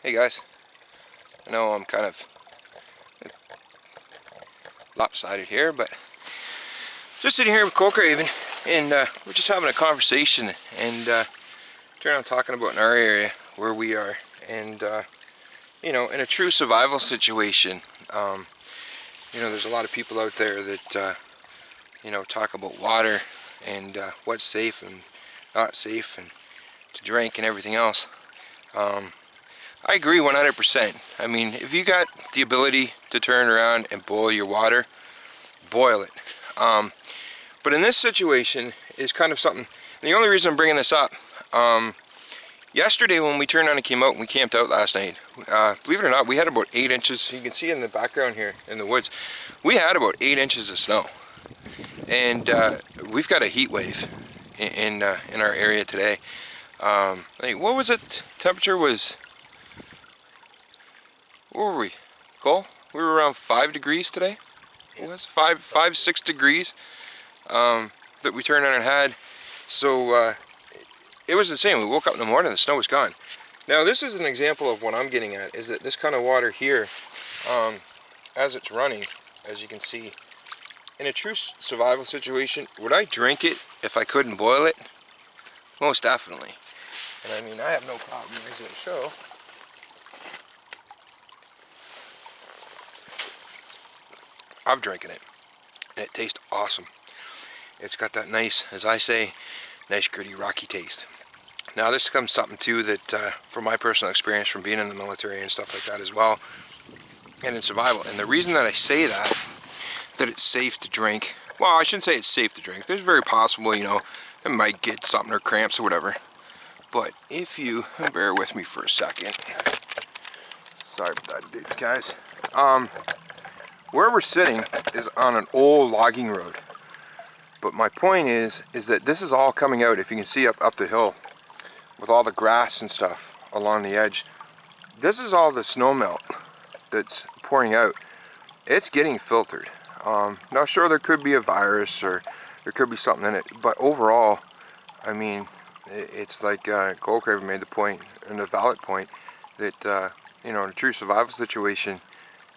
Hey guys, I know I'm kind of lopsided here, but just sitting here with Kullcraven, and we're just having a conversation, and turn on talking about in our area where we are, and you know, in a true survival situation, you know, there's a lot of people out there that you know, talk about water and what's safe and not safe and to drink and everything else. I agree 100%. I mean, if you got the ability to turn around and boil your water, boil it. But in this situation is kind of something, and the only reason I'm bringing this up, yesterday when we turned on and came out and we camped out last night, believe it or not, we had about 8 inches. You can see in the background here in the woods, we had about 8 inches of snow. And we've got a heat wave in our area today. Like, what was it? Temperature was, where were we? Cole? We were around 5 degrees today. It was 6 degrees that we turned on and had. So it was insane. We woke up in the morning, the snow was gone. Now this is an example of what I'm getting at, is that this kind of water here, as it's running, as you can see, in a true survival situation, would I drink it if I couldn't boil it? Most definitely. And I mean, I have no problem, as it'll show. I'm drinking it, and it tastes awesome. It's got that nice, as I say, nice gritty rocky taste. Now this comes something too that, from my personal experience from being in the military and stuff like that as well, and in survival. And the reason that I say that it's safe to drink, well, I shouldn't say it's safe to drink. There's very possible, you know, it might get something or cramps or whatever. But if you, bear with me for a second. Sorry about that, guys. Where we're sitting is on an old logging road. But my point is that this is all coming out, if you can see up the hill, with all the grass and stuff along the edge. This is all the snow melt that's pouring out. It's getting filtered. Now sure, there could be a virus or there could be something in it, but overall, I mean, it's like Kullcraven made the point, and a valid point, that you know, in a true survival situation,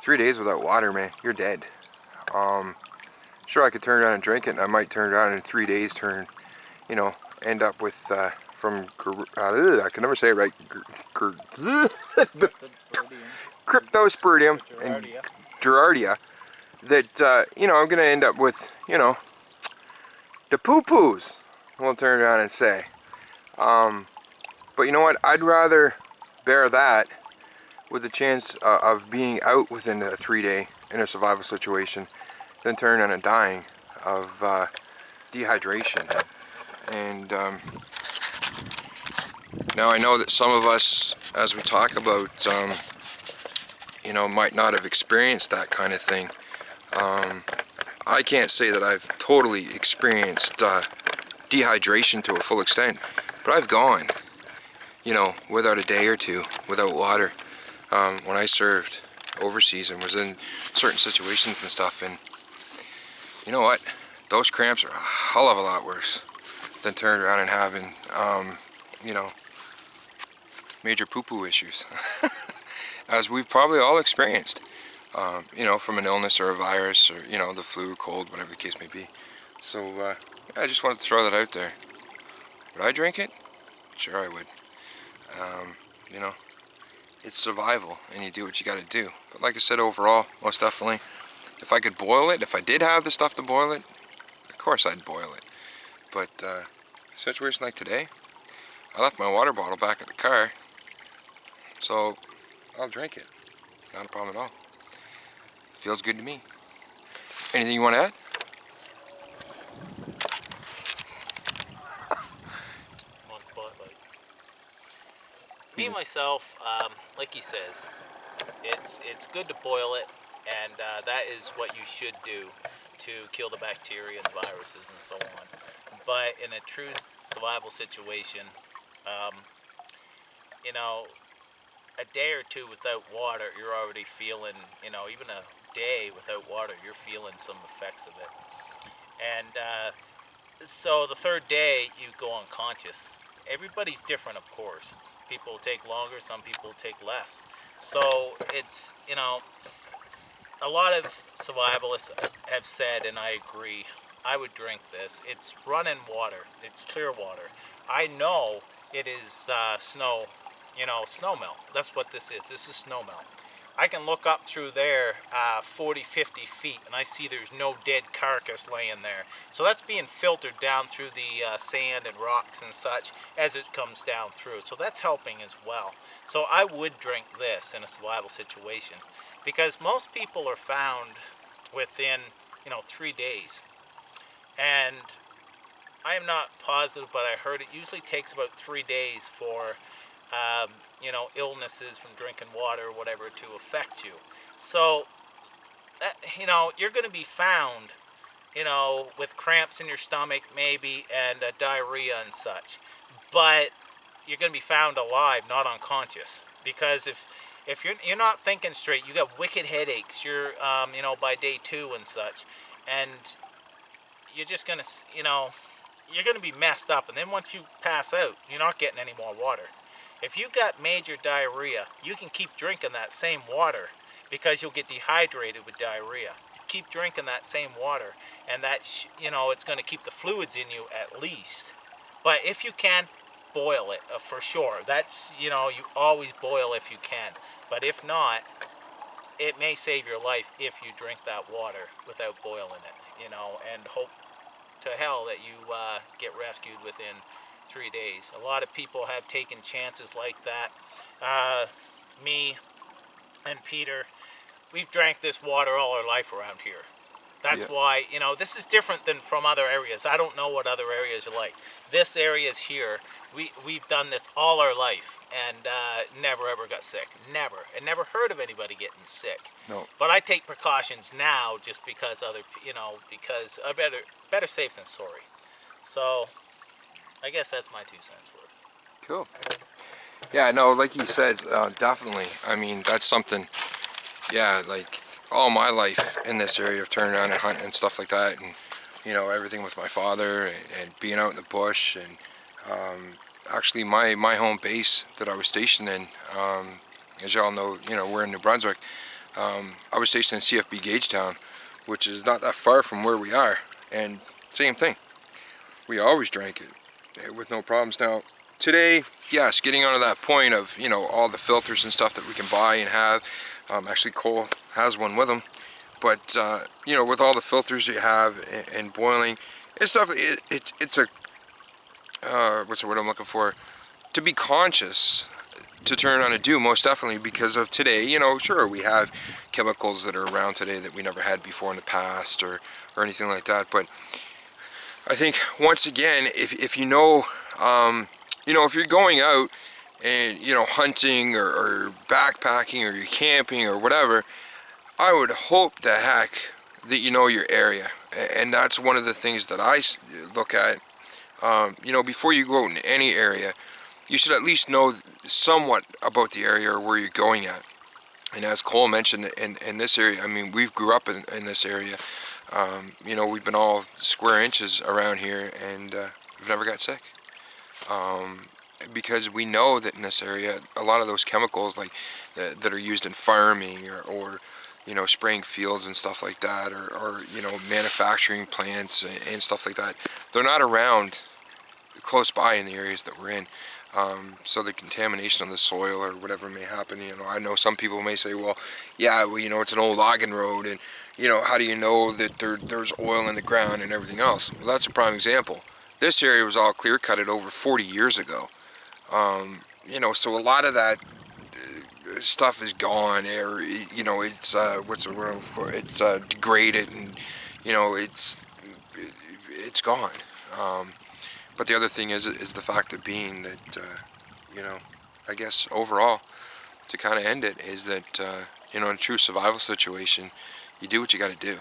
3 days without water, man, you're dead. Sure, I could turn it on and drink it, and I might turn it on in 3 days, you know, end up with, I can never say it right, cryptosporidium and Gerardia, that, you know, I'm going to end up with, you know, the poo-poos, we'll turn it on and say. But you know what, I'd rather bear that with the chance of being out within the 3 day in a survival situation than turn on and dying of dehydration. And now I know that some of us, as we talk about, you know, might not have experienced that kind of thing. I can't say that I've totally experienced dehydration to a full extent, but I've gone, you know, without a day or two, without water. When I served overseas and was in certain situations and stuff, and you know what, those cramps are a hell of a lot worse than turning around and having, you know, major poo-poo issues, as we've probably all experienced, you know, from an illness or a virus or, you know, the flu or cold, whatever the case may be. So I just wanted to throw that out there. Would I drink it? Sure I would. You know, it's survival, and you do what you got to do. But like I said, overall, most definitely, if I could boil it, if I did have the stuff to boil it, of course I'd boil it. But a situation like today, I left my water bottle back at the car, so I'll drink it. Not a problem at all. Feels good to me. Anything you want to add? On spotlight. Me myself, like he says, it's good to boil it, and that is what you should do to kill the bacteria and the viruses and so on. But in a true survival situation, you know, a day or two without water, you're already feeling, you know, even a day without water, you're feeling some effects of it. And so the third day, you go unconscious. Everybody's different, of course. people will take longer, some people will take less. So it's, you know, a lot of survivalists have said, and I agree, I would drink this. It's running water. It's clear water. I know it is snow, you know, snow melt. That's what this is. This is snow melt. I can look up through there 40, 50 feet, and I see there's no dead carcass laying there. So that's being filtered down through the sand and rocks and such as it comes down through. So that's helping as well. So I would drink this in a survival situation, because most people are found within, you know, 3 days. And I am not positive, but I heard it usually takes about 3 days for you know, illnesses from drinking water or whatever to affect you. So, you know, you're going to be found, you know, with cramps in your stomach maybe, and diarrhea and such. But you're going to be found alive, not unconscious. Because if you're not thinking straight, you got wicked headaches, you're, you know, by day 2 and such. And you're just going to, you know, you're going to be messed up. And then once you pass out, you're not getting any more water. If you got major diarrhea, you can keep drinking that same water, because you'll get dehydrated with diarrhea. Keep drinking that same water, and that, you know, it's going to keep the fluids in you at least. But if you can, boil it for sure. That's, you know, you always boil if you can. But if not, it may save your life if you drink that water without boiling it, you know, and hope to hell that you get rescued within 3 days. A lot of people have taken chances like that. Me and Peter, we've drank this water all our life around here. That's why, you know, this is different than from other areas. I don't know what other areas are like. This area is here. We've done this all our life, and never ever got sick. Never. And never heard of anybody getting sick. No. But I take precautions now just because because I better safe than sorry. So I guess that's my 2 cents worth. Cool. Yeah, no, like you said, definitely. I mean, that's something, yeah, like all my life in this area of turning around and hunting and stuff like that, and, you know, everything with my father and being out in the bush, and actually my home base that I was stationed in, as y'all know, you know, we're in New Brunswick. I was stationed in CFB Gagetown, which is not that far from where we are, and same thing. We always drank it with no problems. Now, today, yes, getting onto that point of, you know, all the filters and stuff that we can buy and have. Actually, Cole has one with him. But, you know, with all the filters you have and boiling, it's stuff, it's a, what's the word I'm looking for? To be conscious to turn on and do, most definitely, because of today. You know, sure, we have chemicals that are around today that we never had before in the past, or anything like that. But I think, once again, if you know, you know, if you're going out and, you know, hunting or backpacking, or you're camping or whatever, I would hope the heck that you know your area. And that's one of the things that I look at. You know, before you go out in any area, you should at least know somewhat about the area or where you're going at. And as Cole mentioned, in this area, I mean, we grew up in this area. You know, we've been all square inches around here, and we've never got sick. Because we know that in this area, a lot of those chemicals, like that are used in farming, or you know, spraying fields and stuff like that, or you know, manufacturing plants and stuff like that, they're not around close by in the areas that we're in. So the contamination of the soil or whatever may happen, you know, I know some people may say, well, yeah, well, you know, it's an old logging road, and you know, how do you know that there's oil in the ground and everything else? Well, that's a prime example. This area was all clear-cutted over 40 years ago. You know, so a lot of that stuff is gone, or, you know, it's, what's the word for it? It's degraded, and, you know, it's gone. But the other thing is the fact of being that, you know, I guess overall, to kind of end it, is that, you know, in a true survival situation, you do what you got to do.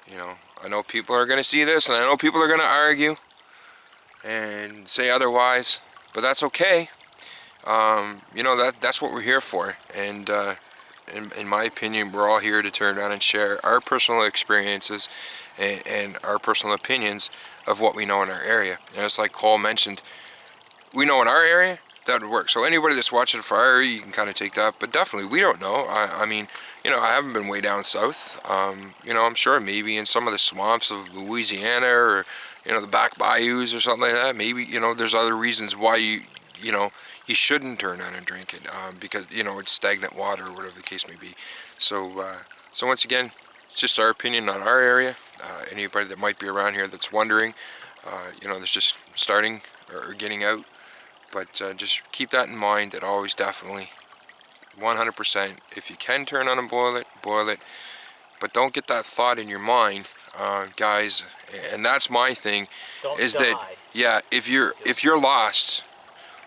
You know, I know people are going to see this, and I know people are going to argue and say otherwise, but that's okay. You know, that's what we're here for. And in my opinion, we're all here to turn around and share our personal experiences and our personal opinions of what we know in our area. And it's like Cole mentioned, we know in our area, that would work. So anybody that's watching the fire, you can kind of take that, but definitely, we don't know. I mean, you know, I haven't been way down south. You know, I'm sure maybe in some of the swamps of Louisiana, or, you know, the back bayous or something like that, maybe, you know, there's other reasons why you know, you shouldn't turn on and drink it, because, you know, it's stagnant water or whatever the case may be. So, so once again, it's just our opinion on our area. Anybody that might be around here that's wondering, you know, that's just starting or getting out. But just keep that in mind, that always definitely 100%, if you can turn on and boil it, boil it. But don't get that thought in your mind, guys, and that's my thing, Don't is die. that, yeah, if you're lost,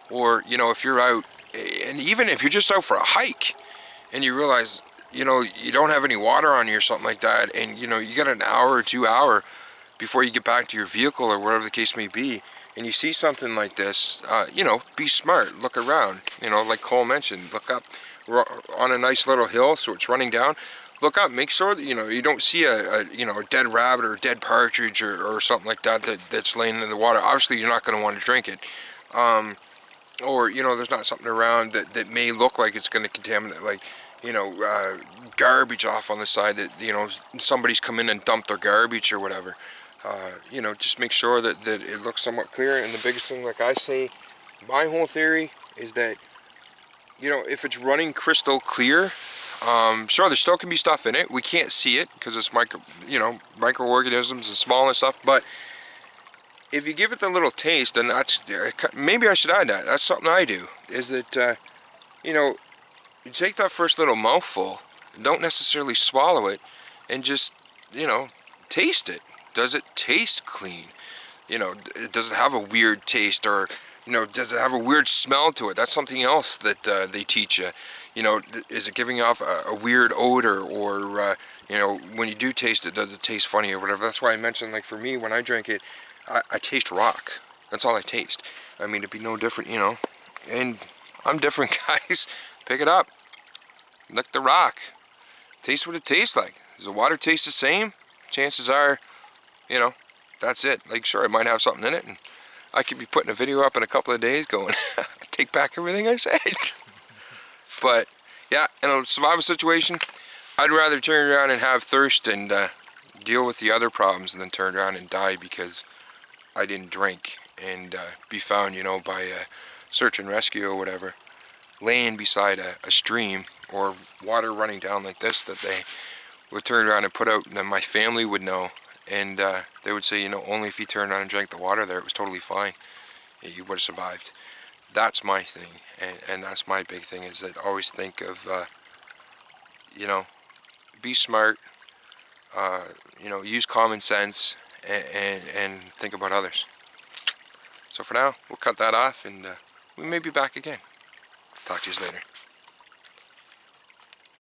or, you know, if you're out, and even if you're just out for a hike, and you realize, you know, you don't have any water on you or something like that, and, you know, you got an hour or 2 hour before you get back to your vehicle or whatever the case may be, and you see something like this, you know, be smart, look around, you know, like Cole mentioned, look up. We're on a nice little hill, so it's running down. Look up, make sure that, you know, you don't see a you know, a dead rabbit or a dead partridge or something like that, that's laying in the water. Obviously, you're not going to want to drink it. Or, you know, there's not something around that may look like it's going to contaminate, like, you know, garbage off on the side that, you know, somebody's come in and dumped their garbage or whatever. You know, just make sure that it looks somewhat clear. And the biggest thing, like I say, my whole theory is that, you know, if it's running crystal clear, sure, there still can be stuff in it. We can't see it because it's microorganisms and small and stuff. But if you give it the little taste, and that's, maybe I should add that. That's something I do. Is that, you know, you take that first little mouthful, don't necessarily swallow it, and just, you know, taste it. Does it taste clean? You know, does it have a weird taste, or, you know, does it have a weird smell to it? That's something else that they teach you. You know, is it giving off a weird odor, or, you know, when you do taste it, does it taste funny or whatever? That's why I mentioned, like, for me, when I drink it, I taste rock. That's all I taste. I mean, it'd be no different, you know. And I'm different, guys. Pick it up. Lick the rock. Taste what it tastes like. Does the water taste the same? Chances are, you know, that's it. Like, sure, it might have something in it, and I could be putting a video up in a couple of days going, take back everything I said. But, yeah, in a survival situation, I'd rather turn around and have thirst and deal with the other problems than turn around and die because I didn't drink and be found, you know, by search and rescue or whatever, laying beside a stream or water running down like this that they would turn around and put out, and then my family would know, and they would say, you know, only if you turned on and drank the water there, it was totally fine. You would have survived. That's my thing, and that's my big thing, is that always think of, you know, be smart, you know, use common sense, and think about others. So for now, we'll cut that off, and we may be back again. Talk to you later.